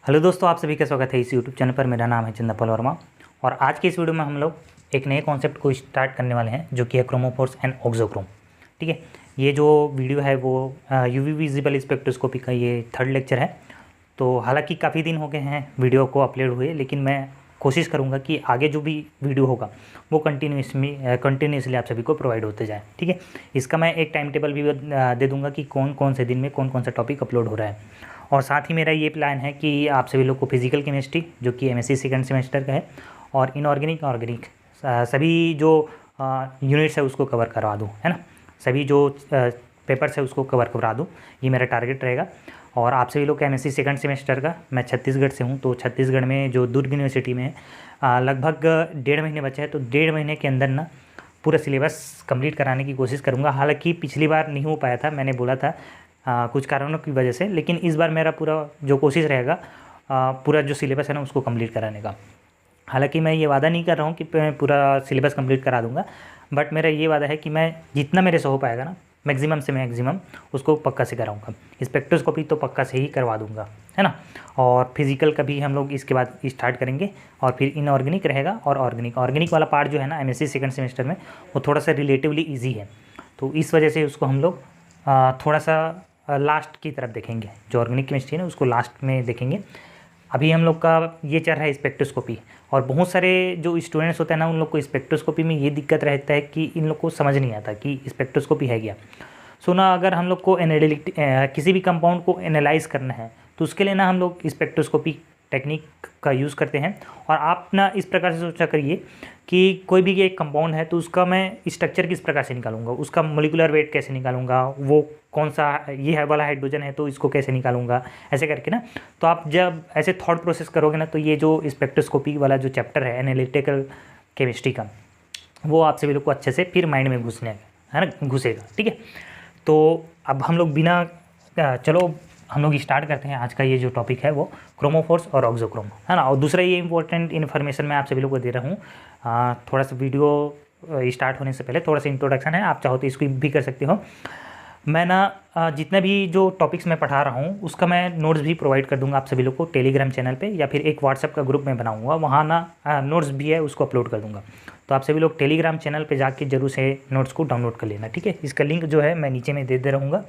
Hello दोस्तों, आप सभी का स्वागत है इस यूट्यूब चैनल पर। मेरा नाम है चंदन वर्मा और आज के इस वीडियो में हम लोग एक नए कॉन्सेप्ट को स्टार्ट करने वाले हैं जो कि है क्रोमोफोर्स एंड ऑक्सोक्रोम। ठीक है, ये जो वीडियो है वो यूवी विजिबल स्पेक्ट्रोस्कोपी का ये थर्ड लेक्चर है। तो हालांकि काफ़ी दिन हो गए हैं वीडियो को अपलोड हुए, लेकिन मैं कोशिश करूंगा कि आगे जो भी वीडियो होगा वो कंटिन्यूसली आप सभी को प्रोवाइड होते जाए। ठीक है, इसका मैं एक टाइम टेबल भी दे दूंगा कि कौन कौन से दिन में कौन कौन सा टॉपिक अपलोड हो रहा है। और साथ ही मेरा ये प्लान है कि आप सभी लोग को फिजिकल केमिस्ट्री जो कि एमएससी सेकंड सेमेस्टर का है और इनऑर्गेनिक ऑर्गेनिक सभी जो यूनिट्स है उसको कवर करवा दूँ, है ना। सभी जो पेपर्स है उसको कवर करवा दूँ, ये मेरा टारगेट रहेगा। और आप सभी लोग का एमएससी सेकंड सेमेस्टर का, मैं छत्तीसगढ़ से हूँ, तो छत्तीसगढ़ में जो दुर्ग यूनिवर्सिटी में लगभग 1.5 महीने बचे हैं, तो 1.5 महीने के अंदर ना पूरा सिलेबस कंप्लीट कराने की कोशिश करूँगा। हालांकि पिछली बार नहीं हो पाया था, मैंने बोला था कुछ कारणों की वजह से, लेकिन इस बार मेरा पूरा जो कोशिश रहेगा पूरा जो सिलेबस है ना उसको कंप्लीट कराने का। हालांकि मैं ये वादा नहीं कर रहा हूँ कि मैं पूरा सिलेबस कंप्लीट करा दूंगा, बट मेरा ये वादा है कि मैं जितना मेरे से हो पाएगा ना मैक्सिमम से मैक्सिमम उसको पक्का से कराऊंगा। स्पेक्ट्रोस्कोपी तो पक्का से ही करवा दूंगा, है ना। और फिजिकल का भी हम लोग इसके बाद स्टार्ट करेंगे और फिर इनऑर्गेनिक रहेगा। और ऑर्गेनिक वाला पार्ट जो है ना एमएससी सेकंड सेमेस्टर में वो थोड़ा सा रिलेटिवली ईजी है, तो इस वजह से उसको हम लोग थोड़ा सा लास्ट की तरफ देखेंगे। जो ऑर्गेनिक केमिस्ट्री है ना उसको लास्ट में देखेंगे। अभी हम लोग का ये चल रहा है स्पेक्ट्रोस्कोपी, और बहुत सारे जो स्टूडेंट्स होते हैं ना उन लोग को स्पेक्ट्रोस्कोपी में ये दिक्कत रहता है कि इन लोग को समझ नहीं आता कि स्पेक्ट्रोस्कोपी है क्या। सो ना अगर हम लोग को किसी भी कंपाउंड को एनालाइज करना है तो उसके लिए ना हम लोग स्पेक्ट्रोस्कोपी टेक्निक का यूज़ करते हैं। और आप ना इस प्रकार से सोचा करिए कि कोई भी एक कंपाउंड है तो उसका मैं स्ट्रक्चर किस प्रकार से निकालूंगा, उसका मोलिकुलर वेट कैसे निकालूंगा, वो कौन सा ये है वाला हाइड्रोजन है तो इसको कैसे निकालूंगा, ऐसे करके ना। तो आप जब ऐसे थॉट प्रोसेस करोगे ना तो ये जो स्पेक्ट्रोस्कोपी वाला जो चैप्टर है एनालिटिकल केमिस्ट्री का, वो आप सभी लोग को अच्छे से फिर माइंड में घुसने है ना, घुसेगा। ठीक है, तो अब हम लोग बिना चलो हम लोग स्टार्ट करते हैं। आज का ये जो टॉपिक है वो क्रोमोफोर्स और ऑक्सोक्रोम, है ना। और दूसरा ये इंपॉर्टेंट इन्फॉर्मेशन मैं आप सभी लोग को दे रहा हूँ, थोड़ा सा वीडियो स्टार्ट होने से पहले थोड़ा सा इंट्रोडक्शन है, आप चाहो तो इसको भी कर सकते हो। मैं ना जितने भी जो टॉपिक्स मैं पढ़ा रहा हूँ उसका मैं नोट्स भी प्रोवाइड कर दूंगा आप सभी लोग को टेलीग्राम चैनल पे, या फिर एक व्हाट्सएप का ग्रुप में बनाऊंगा, वहाँ ना नोट्स भी है उसको अपलोड कर दूंगा। तो आप सभी लोग टेलीग्राम चैनल पे जाके जरूर से नोट्स को डाउनलोड कर लेना। ठीक है, इसका लिंक जो है मैं नीचे में दे रहूँगा,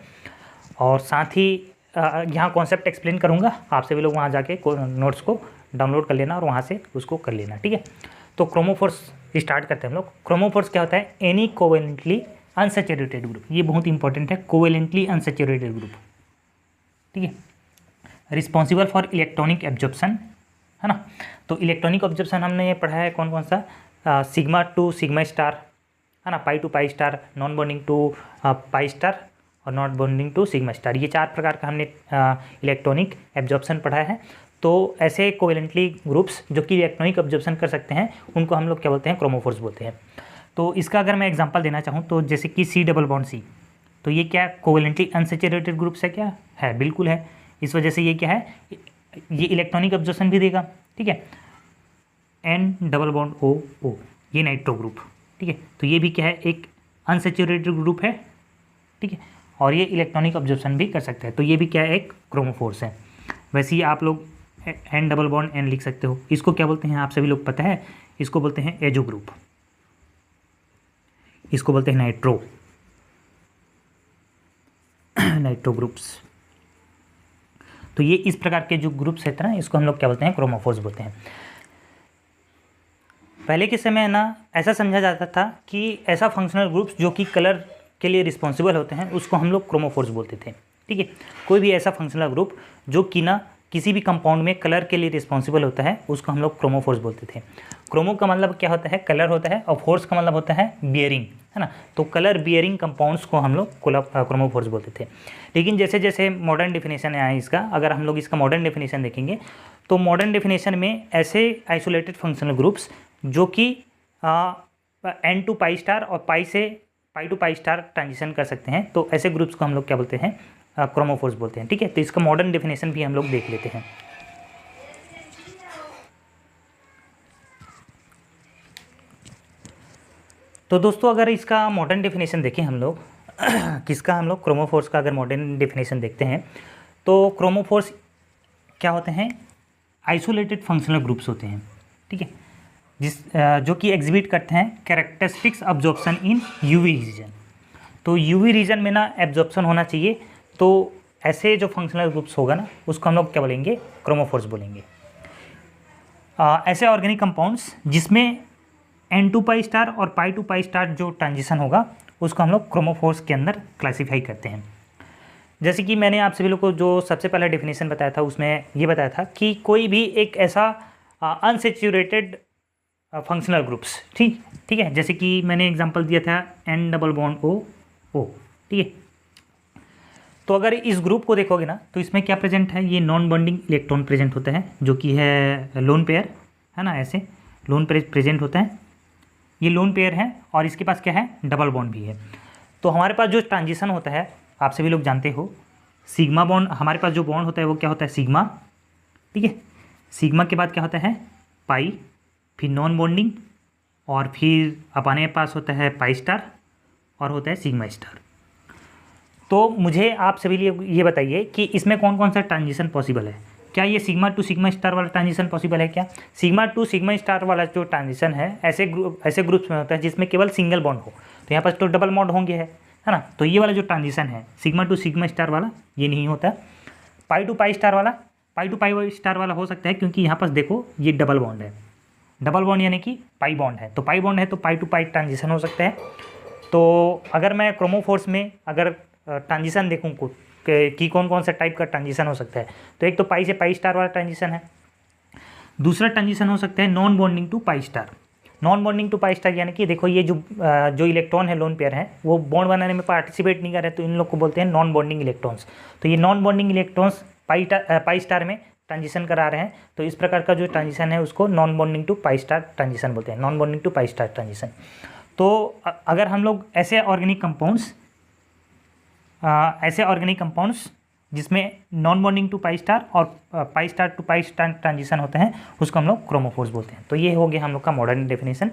और साथ ही यहाँ कॉन्सेप्ट एक्सप्लेन करूँगा, आप सभी लोग वहाँ जाके नोट्स को डाउनलोड कर लेना और वहाँ से उसको कर लेना। ठीक है, तो क्रोमोफोर्स स्टार्ट करते हैं हम लोग। क्रोमोफोर्स क्या होता है? एनी कोवेलेंटली अनसैचुरेटेड ग्रुप, ये बहुत इंपॉर्टेंट है, कोवेलेंटली अनसैचुरेटेड ग्रुप। ठीक है, रिस्पॉन्सिबल फॉर इलेक्ट्रॉनिक एब्जॉर्प्शन, है ना। तो इलेक्ट्रॉनिक एब्जॉर्प्शन हमने ये पढ़ा है कौन कौन सा, सिग्मा टू सिग्मा स्टार, है ना, pi to pi star, non bonding to pi star और not bonding to sigma star. ये 4 प्रकार का हमने इलेक्ट्रॉनिक एब्जॉर्प्शन पढ़ा है। तो ऐसे कोवेलेंटली ग्रुप्स जो कि इलेक्ट्रॉनिक एब्जॉर्प्शन कर सकते हैं उनको हम लोग क्या बोलते हैं? क्रोमोफोर्स बोलते हैं। तो इसका अगर मैं एग्जांपल देना चाहूँ तो जैसे कि C डबल बॉन्ड C, तो ये क्या कोवेलेंटली अनसैचुरेटेड ग्रुप से क्या है? बिल्कुल है। इस वजह से ये क्या है, ये इलेक्ट्रॉनिक एब्जॉर्प्शन भी देगा। ठीक है, N डबल बॉन्ड O, ये नाइट्रो ग्रुप। ठीक है, तो ये भी क्या है? एक अनसैचुरेटेड ग्रुप है। ठीक है, और ये इलेक्ट्रॉनिक एब्जॉर्प्शन भी कर सकते हैं, तो ये भी क्या है? एक क्रोमोफोर्स है। वैसे ही आप लोग N डबल बॉन्ड N लिख सकते हो। इसको क्या बोलते हैं आप सभी लोग पता है? इसको बोलते हैं एजो ग्रुप, इसको बोलते हैं नाइट्रो ग्रुप्स। तो ये इस प्रकार के जो ग्रुप्स रहते हैं ना इसको हम लोग क्या बोलते हैं? क्रोमोफोर्स बोलते हैं। पहले के समय ना ऐसा समझा जाता था कि ऐसा फंक्शनल ग्रुप्स जो कि कलर के लिए रिस्पॉन्सिबल होते हैं उसको हम लोग क्रोमोफोर्स बोलते थे। ठीक है, कोई भी ऐसा फंक्शनल ग्रुप जो कि ना किसी भी कंपाउंड में कलर के लिए रिस्पॉन्सिबल होता है उसको हम लोग क्रोमोफोर्स बोलते थे। क्रोमो का मतलब क्या होता है? कलर होता है, और फोर्स का मतलब होता है बियरिंग, है ना। तो कलर बियरिंग कंपाउंड्स को हम लोग क्रोमोफोर्स बोलते थे। लेकिन जैसे जैसे मॉडर्न डेफिनेशन आया इसका, अगर हम लोग इसका मॉडर्न डेफिनेशन देखेंगे तो मॉडर्न डेफिनेशन में ऐसे आइसोलेटेड फंक्शनल ग्रुप्स जो कि N टू पाई स्टार और पाई से पाई टू पाई स्टार ट्रांजिशन कर सकते हैं, तो ऐसे ग्रुप्स को हम लोग क्या बोलते हैं? क्रोमोफोर्स बोलते हैं। ठीक है, तो इसका मॉडर्न डेफिनेशन भी हम लोग देख लेते हैं। तो दोस्तों अगर इसका मॉडर्न डेफिनेशन देखें हम लोग किसका, हम लोग क्रोमोफोर्स का अगर मॉडर्न डेफिनेशन देखते हैं तो क्रोमोफोर्स क्या होते हैं? आइसोलेटेड फंक्शनल ग्रुप्स होते हैं, ठीक है, जो कि एग्जिबिट करते हैं कैरेक्टरिस्टिक्स अब्जॉर्प्शन इन यूवी रीजन। तो यूवी रीजन में ना एब्जॉर्प्शन होना चाहिए, तो ऐसे जो फंक्शनल ग्रुप्स होगा ना उसको हम लोग क्या बोलेंगे, क्रोमोफोर्स बोलेंगे। ऐसे ऑर्गेनिक कंपाउंड्स जिसमें N2 पाई स्टार और पाई टू पाई स्टार जो ट्रांजिशन होगा उसको हम लोग क्रोमोफोर्स के अंदर क्लासीफाई करते हैं। जैसे कि मैंने आप सभी लोग को जो सबसे पहला डेफिनेशन बताया था उसमें ये बताया था कि कोई भी एक ऐसा अनसेचुरेटेड फंक्शनल ग्रुप्स, ठीक है, जैसे कि मैंने एग्जांपल दिया था N डबल बॉन्ड O, ठीक है। तो अगर इस ग्रुप को देखोगे ना तो इसमें क्या प्रेजेंट है, ये नॉन बॉन्डिंग इलेक्ट्रॉन प्रेजेंट होता है जो कि है लोन पेयर, है ना, ऐसे लोन पेयर प्रेजेंट होता है, ये लोन पेयर है और इसके पास क्या है, डबल बॉन्ड भी है। तो हमारे पास जो ट्रांजिशन होता है आप सभी लोग जानते हो, सिग्मा बॉन्ड, हमारे पास जो बॉन्ड होता है वो क्या होता है, सिग्मा, ठीक है। सिग्मा के बाद क्या होता है, पाई, फिर नॉन बॉन्डिंग और फिर अपने पास होता है पाई स्टार और होता है सिग्मा स्टार। तो मुझे आप सभी ये बताइए कि इसमें कौन कौन सा ट्रांजिशन पॉसिबल है। क्या ये सिग्मा टू सिग्मा स्टार वाला ट्रांजिशन पॉसिबल है क्या? सिग्मा टू सिग्मा स्टार वाला जो ट्रांजिशन है ऐसे ग्रुप्स में होता है जिसमें केवल सिंगल बॉन्ड हो, तो यहाँ पर तो डबल बॉन्ड होंगे है ना। तो ये वाला जो ट्रांजिशन है सिग्मा टू सिग्मा स्टार वाला ये नहीं होता। पाई टू पाई स्टार वाला, पाई टू पाई स्टार वाला हो सकता है क्योंकि यहाँ पर देखो ये डबल बॉन्ड है, डबल बॉन्ड यानी कि पाई बॉन्ड है, तो पाई बॉन्ड है तो पाई टू पाई ट्रांजिशन हो सकता है। तो अगर मैं क्रोमोफोर्स में अगर ट्रांजिशन देखूँ कि कौन कौन सा टाइप का ट्रांजिशन हो सकता है, तो एक तो पाई से पाई स्टार वाला ट्रांजिशन है। दूसरा ट्रांजिशन हो सकता है non bonding to pi star. Non bonding to pi star यानी कि देखो ये जो इलेक्ट्रॉन है लोन पेयर है वो बॉन्ड बनाने में पार्टिसिपेट नहीं कर रहे, तो इन लोग को बोलते हैं नॉन बॉन्डिंग इलेक्ट्रॉन्स। तो ये non bonding electrons pi star में ट्रांजिशन करा रहे हैं, तो इस प्रकार का जो ट्रांजिशन है उसको non bonding to pi star transition बोलते हैं, non bonding to pi star transition. तो अगर हम लोग ऐसे ऑर्गेनिक कंपाउंड्स जिसमें non bonding to pi star और pi star to pi star transition होते हैं उसको हम लोग क्रोमोफोर्स बोलते हैं। तो ये हो गया हम लोग का मॉडर्न डेफिनेशन।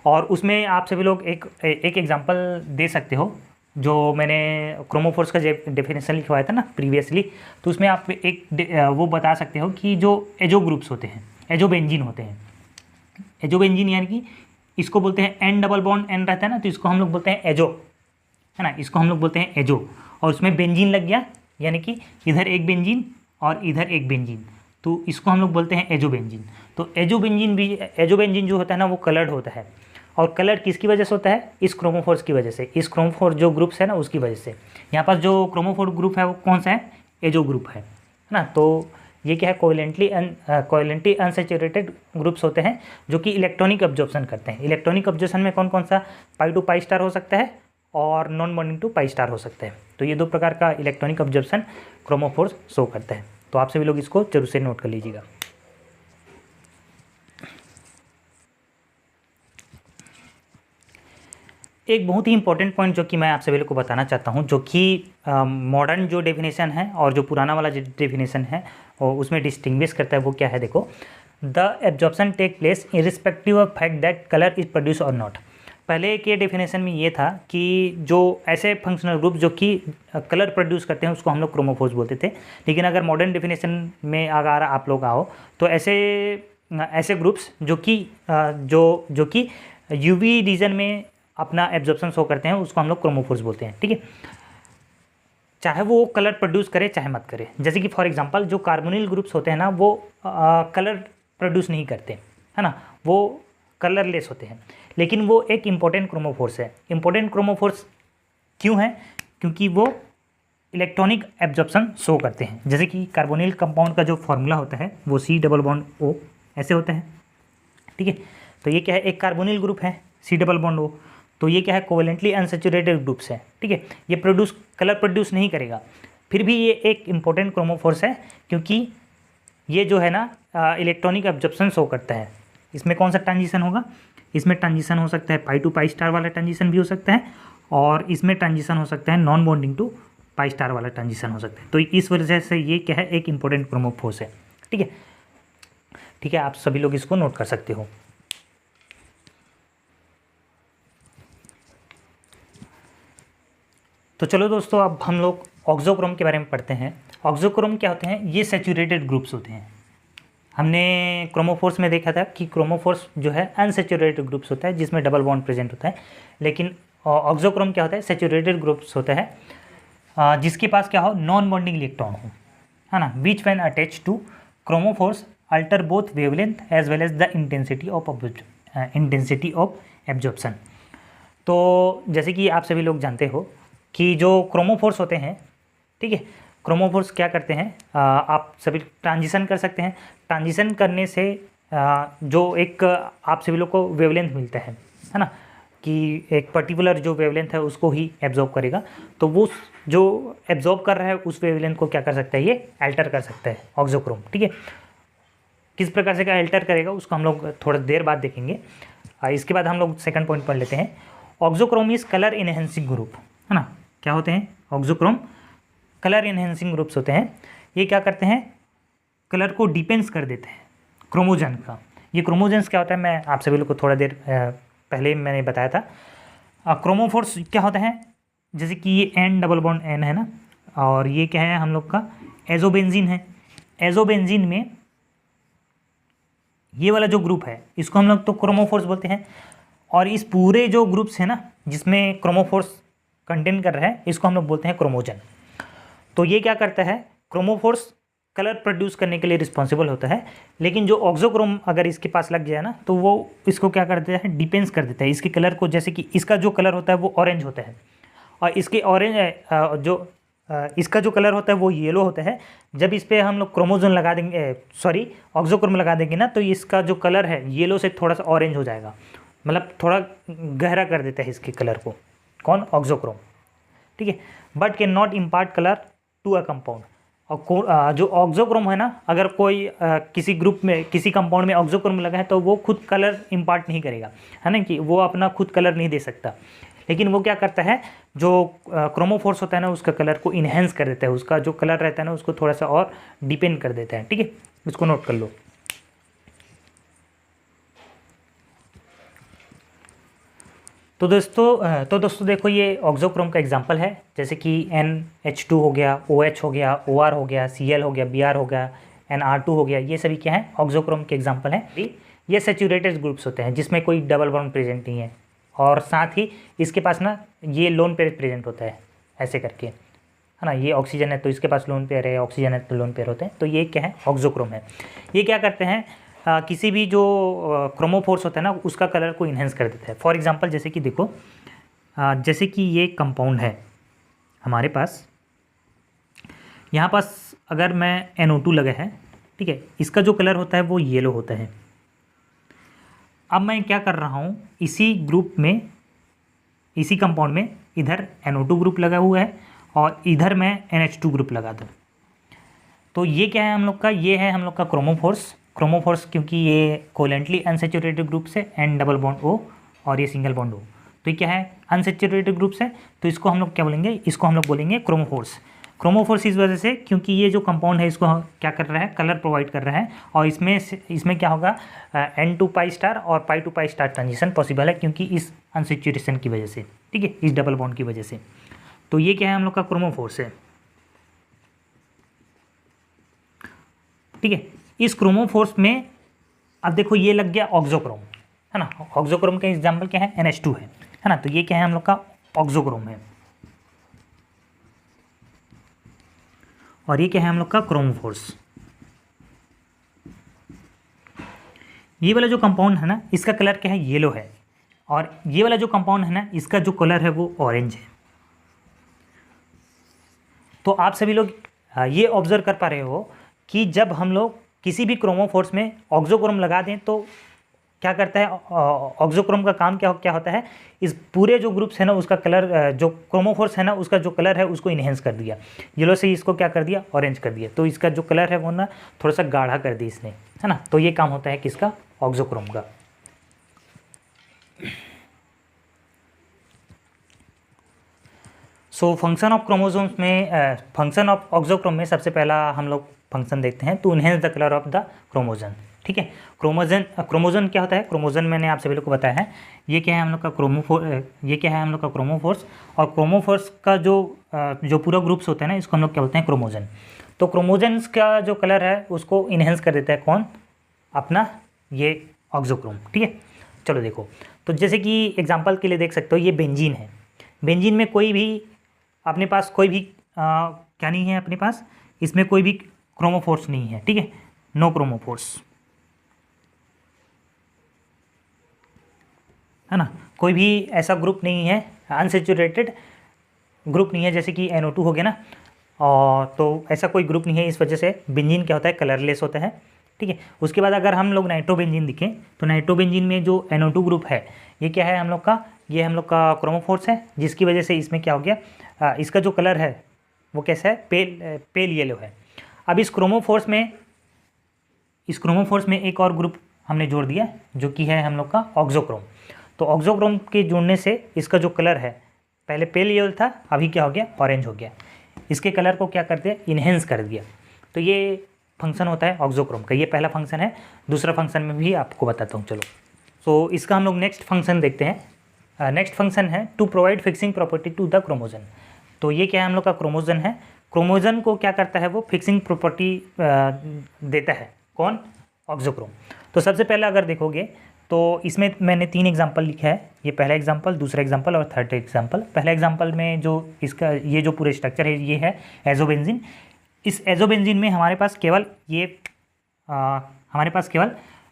और उसमें आप सभी लोग एक एग्जांपल दे सकते हो, जो मैंने क्रोमोफोर्स का डेफिनेशन लिखवाया था ना प्रीवियसली, तो उसमें आप वो बता सकते हो कि जो एजो ग्रुप्स होते हैं, एजो बेंजीन होते हैं, एजो बेंजीन यानी कि इसको बोलते हैं N डबल बॉन्ड N रहता है ना, तो इसको हम लोग बोलते हैं एजो, है ना, इसको हम लोग बोलते हैं एजो। और उसमें बेंजीन लग गया यानी कि इधर एक बेंजीन और इधर एक बेंजीन, तो इसको हम लोग बोलते हैं एजो बेंजीन। तो एजो बेंजीन जो होता है ना वो कलर्ड होता है, और कलर किसकी वजह से होता है, इस क्रोमोफोर्स की वजह से, इस क्रोमोफोर जो ग्रुप्स है ना उसकी वजह से। यहाँ पर जो क्रोमोफोर ग्रुप है वो कौन सा है, एजो ग्रुप है ना। तो ये क्या है, कोवेलेंटली अनसैचुरेटेड ग्रुप्स होते हैं जो कि इलेक्ट्रॉनिक अब्जॉर्प्शन करते हैं। इलेक्ट्रॉनिक अब्जॉर्प्शन में कौन कौन सा, पाई टू पाई स्टार हो सकता है और non bonding to pi star हो सकता है। तो ये दो प्रकार का इलेक्ट्रॉनिक अब्जॉर्प्शन क्रोमोफोर्स शो करता है। तो आप सभी लोग इसको जरूर से नोट कर लीजिएगा। एक बहुत ही इंपॉर्टेंट पॉइंट जो कि मैं आप सभी लोग को बताना चाहता हूँ, जो कि मॉडर्न जो डेफिनेशन है और जो पुराना वाला जो डेफिनेशन है और उसमें डिस्टिंग्विश करता है, वो क्या है देखो, the absorption take place irrespective of fact that colour is produce और नॉट। पहले के डेफिनेशन में ये था कि जो ऐसे फंक्शनल ग्रुप जो कि कलर प्रोड्यूस करते हैं उसको हम लोग क्रोमोफोर्स बोलते थे। लेकिन अगर मॉडर्न डेफिनेशन में अगर आप लोग आओ तो ऐसे ग्रुप्स जो कि यूवी रीजन में अपना एब्जॉर्प्शन शो करते हैं उसको हम लोग क्रोमोफोर्स बोलते हैं, ठीक है, चाहे वो कलर प्रोड्यूस करे चाहे मत करे। जैसे कि फॉर एग्जांपल जो कार्बोनिल ग्रुप्स होते हैं ना वो कलर प्रोड्यूस नहीं करते, है ना, वो कलरलेस होते हैं, लेकिन वो एक इम्पोर्टेंट क्रोमोफोर्स है। इम्पोर्टेंट क्रोमोफोर्स क्यों है, क्योंकि वो इलेक्ट्रॉनिक एब्जॉर्प्शन शो करते हैं। जैसे कि कार्बोनिल कंपाउंड का जो फॉर्मूला होता है वो C डबल बॉन्ड O ऐसे होता है, ठीक है। तो ये क्या है, एक कार्बोनिल ग्रुप है C डबल बॉन्ड O, तो ये क्या है, कोवेलेंटली अनसैचुरेटेड ग्रुप्स है, ठीक है। ये कलर प्रोड्यूस नहीं करेगा, फिर भी ये एक इम्पोर्टेंट क्रोमोफोर्स है क्योंकि ये जो है ना इलेक्ट्रॉनिक एब्जॉर्प्शन शो करता है। इसमें कौन सा ट्रांजिशन होगा, इसमें ट्रांजिशन हो सकता है पाई टू पाई स्टार वाला ट्रांजिशन भी हो सकता है, और इसमें ट्रांजिशन हो सकता है non bonding to pi star वाला ट्रांजिशन हो सकता है। तो इस वजह से ये क्या है, एक इंपॉर्टेंट क्रोमोफोर्स है, ठीक है, ठीक है। आप सभी लोग इसको नोट कर सकते हो। तो चलो दोस्तों, अब हम लोग ऑक्सोक्रोम के बारे में पढ़ते हैं। ऑक्सोक्रोम क्या होते हैं, ये सैचुरेटेड ग्रुप्स होते हैं, हमने क्रोमोफोर्स में देखा था कि क्रोमोफोर्स जो है अनसैचुरेटेड ग्रुप्स होता है जिसमें डबल बॉन्ड प्रेजेंट होता है, लेकिन ऑक्सोक्रोम क्या होता है, सैचुरेटेड ग्रुप्स होता है जिसके पास क्या हो, नॉन बॉन्डिंग इलेक्ट्रॉन हो, है ना, which when attach to chromophores alter both wavelength as well as the intensity of absorption. तो जैसे कि आप सभी लोग जानते हो कि जो क्रोमोफोर्स होते हैं, ठीक है, क्रोमोफोर्स क्या करते हैं, आप सभी ट्रांजिशन कर सकते हैं। ट्रांजिशन करने से जो एक आप सभी लोग को वेवलेंथ मिलता है ना, कि एक पर्टिकुलर जो वेवलेंथ है उसको ही एब्जॉर्ब करेगा, तो वो जो एब्जॉर्ब कर रहा है उस वेवलेंथ को क्या कर सकता है, ये अल्टर कर सकता है ऑक्सोक्रोम, ठीक है। किस प्रकार से क्या अल्टर करेगा उसको हम लोग थोड़ा देर बाद देखेंगे। इसके बाद हम लोग सेकंड पॉइंट पढ़ लेते हैं। Auxochrome is colour enhancing group, है ना, क्या होते हैं ऑक्सोक्रोम, कलर इनहेंसिंग ग्रुप्स होते हैं। ये क्या करते हैं, कलर को डिपेंड्स कर देते हैं क्रोमोजन का। ये क्रोमोजन्स क्या होता है, मैं आप सभी लोग को थोड़ा देर पहले मैंने बताया था। क्रोमोफोर्स क्या होता है, जैसे कि ये एन डबल बॉन्ड एन है ना, और ये क्या है हम लोग का एजोबेंजीन है। एजोबेंजीन में ये वाला जो ग्रुप है इसको हम लोग तो क्रोमोफोर्स बोलते हैं, और इस पूरे जो ग्रुप्स है ना जिसमें क्रोमोफोर्स कंटेन कर रहा है इसको हम लोग बोलते हैं क्रोमोजन। तो ये क्या करता है, क्रोमोफोर्स कलर प्रोड्यूस करने के लिए रिस्पॉन्सिबल होता है, लेकिन जो ऑक्सोक्रोम अगर इसके पास लग जाए ना तो वो इसको क्या कर देता है, डिपेंस कर देता है इसके कलर को। जैसे कि इसका जो कलर होता है वो ऑरेंज होता है, और इसके ऑरेंज इसका जो कलर होता है वो येलो होता है। जब इस पर हम लोग क्रोमोजोन लगा देंगे, सॉरी ऑक्सोक्रोम लगा देंगे ना, तो इसका जो कलर है येलो से थोड़ा सा ऑरेंज हो जाएगा, मतलब थोड़ा गहरा कर देता है इसके कलर को, कौन, ऑक्सोक्रोम, ठीक है। But can not impart colour to a compound. और जो ऑक्सोक्रोम है ना, अगर कोई किसी ग्रुप में किसी कंपाउंड में ऑक्सोक्रोम लगा है तो वो खुद कलर इम्पार्ट नहीं करेगा, है ना, कि वो अपना खुद कलर नहीं दे सकता, लेकिन वो क्या करता है, जो क्रोमोफोर्स होता है ना उसका कलर को इन्हेंस कर देता है, उसका जो कलर रहता है ना उसको थोड़ा सा और डिपेंड कर देता है, ठीक है, इसको नोट कर लो। तो दोस्तों देखो, ये ऑक्सोक्रोम का एग्जांपल है, जैसे कि NH2 हो गया, OH हो गया, OR हो गया, Cl हो गया, Br हो गया, NR2 हो गया, ये सभी क्या है, ऑक्सोक्रोम के एग्जांपल हैं। ये सैचुरेटेड ग्रुप्स होते हैं जिसमें कोई डबल बॉन्ड प्रेजेंट नहीं है, और साथ ही इसके पास ना ये लोन पेयर प्रेजेंट होता है, ऐसे करके, है ना, ये ऑक्सीजन है तो इसके पास लोन पेयर है, ऑक्सीजन है तो लोन पेयर होते हैं। तो ये क्या है, ऑक्सोक्रोम है। ये क्या करते हैं, किसी भी जो क्रोमोफोर्स होता है ना उसका कलर को इन्हेंस कर देता है। फॉर एग्जांपल जैसे कि देखो, जैसे कि ये कंपाउंड है हमारे पास, यहाँ पास अगर मैं NO2 लगा है, ठीक है, इसका जो कलर होता है वो येलो होता है। अब मैं क्या कर रहा हूँ, इसी ग्रुप में, इसी कंपाउंड में इधर NO2 ग्रुप लगा हुआ है और इधर मैं NH2 ग्रुप लगा दूँ, तो ये क्या है हम लोग का, ये है हम लोग का क्रोमोफोर्स, क्योंकि ये कोवेलेंटली अनसैचुरेटेड ग्रुप से N डबल बॉन्ड O और ये सिंगल बॉन्ड O, तो ये क्या है, अनसैचुरेटेड ग्रुप से, तो इसको हम लोग क्या बोलेंगे, इसको हम लोग बोलेंगे क्रोमोफोर्स इस वजह से क्योंकि ये जो कंपाउंड है इसको क्या कर रहा है, कलर प्रोवाइड कर रहा है, और इसमें क्या होगा, N टू पाई स्टार और pi to pi star transition possible है क्योंकि इस अनसैचुरेशन की वजह से, ठीक है, इस डबल बॉन्ड की वजह से। तो ये क्या है हम लोग का क्रोमोफोर्स है, ठीक है। इस क्रोमोफोर्स में अब देखो ये लग गया ऑक्सोक्रोम, है ना, ऑक्सोक्रोम का एग्जांपल क्या है, NH2 है ना, तो ये क्या है हम लोग का ऑक्सोक्रोम है, और ये क्या है हम लोग का क्रोमोफोर्स। ये वाला जो कंपाउंड है ना इसका कलर क्या है, येलो है, और ये वाला जो कंपाउंड है ना इसका जो कलर है वो ऑरेंज है। तो आप सभी लोग ये ऑब्जर्व कर पा रहे हो कि जब हम लोग किसी भी क्रोमोफोर्स में ऑक्सोक्रोम लगा दें तो क्या करता है, ऑक्सोक्रोम का काम क्या होता है, इस पूरे जो ग्रुप्स है ना उसका कलर, जो क्रोमोफोर्स है ना उसका जो कलर है उसको इन्हेंस कर दिया, येलो से इसको क्या कर दिया, ऑरेंज कर दिया, तो इसका जो कलर है वो ना थोड़ा सा गाढ़ा कर दिया इसने, है ना। तो ये काम होता है किसका, ऑक्सोक्रोम का। सो फंक्शन ऑफ क्रोमोसोम्स में, फंक्शन ऑफ ऑक्सोक्रोम में सबसे पहला हम लोग फंक्शन देखते हैं, to enhance the colour of the chromogen, ठीक है। क्रोमोजन क्या होता है, क्रोमोजन मैंने आप सभी लोग को बताया है, ये क्या है हम लोग का ये क्या है हम लोग का क्रोमोफोर्स, और क्रोमोफोर्स का जो पूरा ग्रुप्स होता है ना इसको हम लोग क्या बोलते हैं, क्रोमोजन। तो क्रोमोजन्स का जो कलर है उसको इन्हेंस कर देता है कौन, अपना ये ऑक्सोक्रोम, ठीक है। चलो देखो, तो जैसे कि एग्जांपल के लिए देख सकते हो ये बेंजीन है। बेंजीन में कोई भी अपने पास कोई भी क्या नहीं है, अपने पास इसमें कोई भी क्रोमोफोर्स नहीं है, ठीक है, नो क्रोमोफोर्स, है ना। कोई भी ऐसा ग्रुप नहीं है, अनसेचुरेटेड ग्रुप नहीं है, जैसे कि NO2 हो गया ना, और तो ऐसा कोई ग्रुप नहीं है। इस वजह से बेंजीन क्या होता है, कलरलेस होता है, ठीक है। उसके बाद अगर हम लोग नाइट्रोबेंजीन दिखें तो नाइट्रोबेंजीन में जो NO2 ग्रुप है ये क्या है हम लोग का, ये हम लोग का क्रोमोफोर्स है, जिसकी वजह से इसमें क्या हो गया, इसका जो कलर है वो कैसा है, पेल येलो है। अब इस क्रोमोफोर्स में एक और ग्रुप हमने जोड़ दिया जो कि है हम लोग का ऑक्सोक्रोम। तो ऑक्सोक्रोम के जोड़ने से इसका जो कलर है, पहले पेल येलो था, अभी क्या हो गया, ऑरेंज हो गया। इसके कलर को क्या कर दिया, इन्हेंस कर दिया। तो ये फंक्शन होता है ऑक्सोक्रोम का, ये पहला फंक्शन है। दूसरा फंक्शन में भी आपको बताता हूँ, चलो। सो इसका हम लोग नेक्स्ट फंक्शन देखते हैं। नेक्स्ट फंक्शन है to provide fixing property to the chromogen. तो ये क्या है, हम लोग का क्रोमोजन है। क्रोमोजन को क्या करता है, वो फिक्सिंग प्रॉपर्टी देता है, कौन, ऑक्सोक्रोम। तो सबसे पहले अगर देखोगे तो इसमें मैंने 3 एग्जाम्पल लिखा है, ये पहला एग्जाम्पल, दूसरा एग्जाम्पल और थर्ड एग्जाम्पल। पहला एग्जाम्पल में जो इसका ये जो पूरे स्ट्रक्चर है ये है एजोबेंजीन। इस एजोबेंजीन में हमारे पास केवल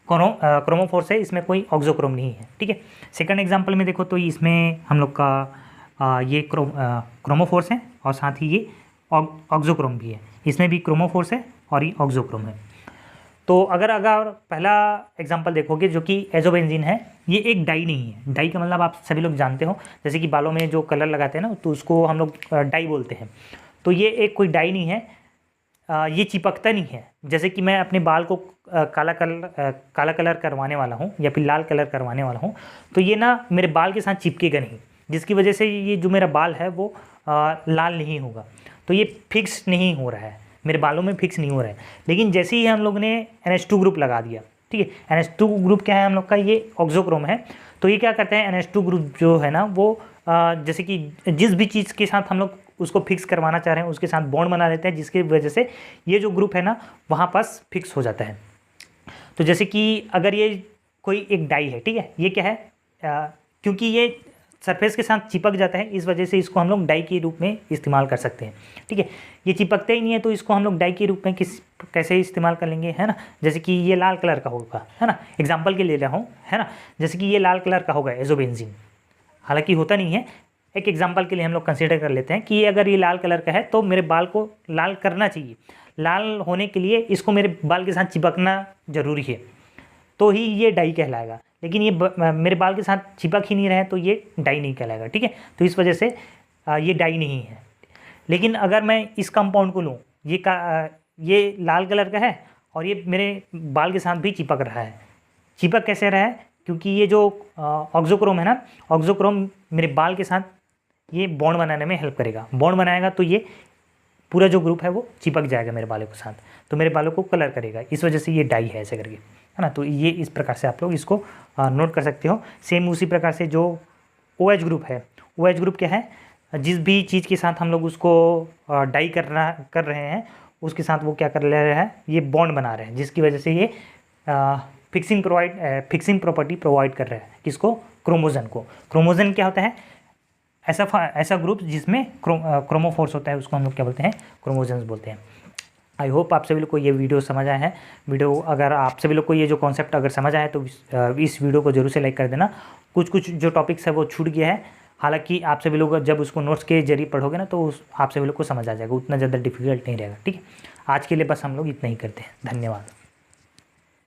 क्रोमोफोर्स है, इसमें कोई ऑक्सोक्रोम नहीं है, ठीक है। सेकंड एग्जाम्पल में देखो तो इसमें हम लोग का ये क्रोमोफोर्स है और साथ ही ये ऑक्सोक्रोम भी है, इसमें भी क्रोमोफोर्स है और ये ऑक्सोक्रोम है। तो अगर पहला एग्जाम्पल देखोगे जो कि एजोबेंजीन है, ये एक डाई नहीं है। डाई का मतलब आप सभी लोग जानते हो, जैसे कि बालों में जो कलर लगाते हैं ना, तो उसको हम लोग डाई बोलते हैं। तो ये एक कोई डाई नहीं है, ये चिपकता नहीं है। जैसे कि मैं अपने बाल को काला कलर करवाने वाला हूँ या फिर लाल कलर करवाने वाला हूँ, तो ये ना मेरे बाल के साथ चिपकेगा नहीं, जिसकी वजह से ये जो मेरा बाल है वो लाल नहीं होगा। तो ये फिक्स नहीं हो रहा है, मेरे बालों में फिक्स नहीं हो रहा है। लेकिन जैसे ही हम लोग ने NH2 ग्रुप लगा दिया, ठीक है, NH2 ग्रुप क्या है हम लोग का, ये ऑक्सोक्रोम है। तो ये क्या करते हैं, NH2 ग्रुप जो है ना वो जैसे कि जिस भी चीज़ के साथ हम लोग उसको फिक्स करवाना चाह रहे हैं उसके साथ बॉन्ड बना लेते हैं, जिसकी वजह से ये जो ग्रुप है ना वहाँ पास फिक्स हो जाता है। तो जैसे कि अगर ये कोई एक डाई है, ठीक है, ये क्या है, क्योंकि ये सरफेस के साथ चिपक जाता है, इस वजह से इसको हम लोग डाई के रूप में इस्तेमाल कर सकते हैं, ठीक है। ये चिपकते ही नहीं है तो इसको हम लोग डाई के रूप में कैसे इस्तेमाल कर लेंगे, है ना। जैसे कि ये लाल कलर का होगा, है ना, एग्जाम्पल के ले रहा हूँ, है ना। जैसे कि ये लाल कलर का होगा एजोबेंजीन, हालांकि होता नहीं है, एक एग्जाम्पल के लिए हम लोग कंसिडर कर लेते हैं कि अगर ये लाल कलर का है तो मेरे बाल को लाल करना चाहिए। लाल होने के लिए इसको मेरे बाल के साथ चिपकना ज़रूरी है, तो ही ये डाई कहलाएगा। लेकिन ये मेरे बाल के साथ चिपक ही नहीं रहा है तो ये डाई नहीं कहलाएगा, ठीक है। तो इस वजह से ये डाई नहीं है। लेकिन अगर मैं इस कंपाउंड को लूँ, ये लाल कलर का है और ये मेरे बाल के साथ भी चिपक रहा है। चिपक कैसे रहा है, क्योंकि ये जो ऑक्सोक्रोम है ना, ऑक्सोक्रोम मेरे बाल के साथ ये बॉन्ड बनाने में हेल्प करेगा। बॉन्ड बनाएगा तो ये पूरा जो ग्रुप है वो चिपक जाएगा मेरे बालों के साथ, तो मेरे बालों को कलर करेगा। इस वजह से ये डाई है ऐसे करके, है ना। तो ये इस प्रकार से आप लोग इसको नोट कर सकते हो। सेम उसी प्रकार से जो OH ग्रुप है, OH ग्रुप क्या है, जिस भी चीज़ के साथ हम लोग उसको डाई कर रहे हैं उसके साथ वो क्या कर ले रहा है, ये बॉन्ड बना रहे हैं, जिसकी वजह से ये फिक्सिंग प्रॉपर्टी प्रोवाइड कर रहा है। किसको, क्रोमोजन को। क्रोमोजन क्या होता है, ऐसा ग्रुप जिसमें क्रोमोफोर्स होता है, उसको हम लोग क्या बोलते हैं, क्रोमोजन्स बोलते हैं। आई होप आप सभी लोग को ये वीडियो समझ आया है। अगर आप सभी लोग को ये जो कॉन्सेप्ट अगर समझ आया तो इस वीडियो को जरूर से लाइक कर देना। कुछ जो टॉपिक्स है वो छूट गया है, हालांकि आप सभी लोग जब उसको नोट्स के जरिए पढ़ोगे ना तो आप सभी लोग को समझ आ जाएगा, उतना ज़्यादा डिफिकल्ट नहीं रहेगा, ठीक है। आज के लिए बस हम लोग इतना ही करते हैं, धन्यवाद।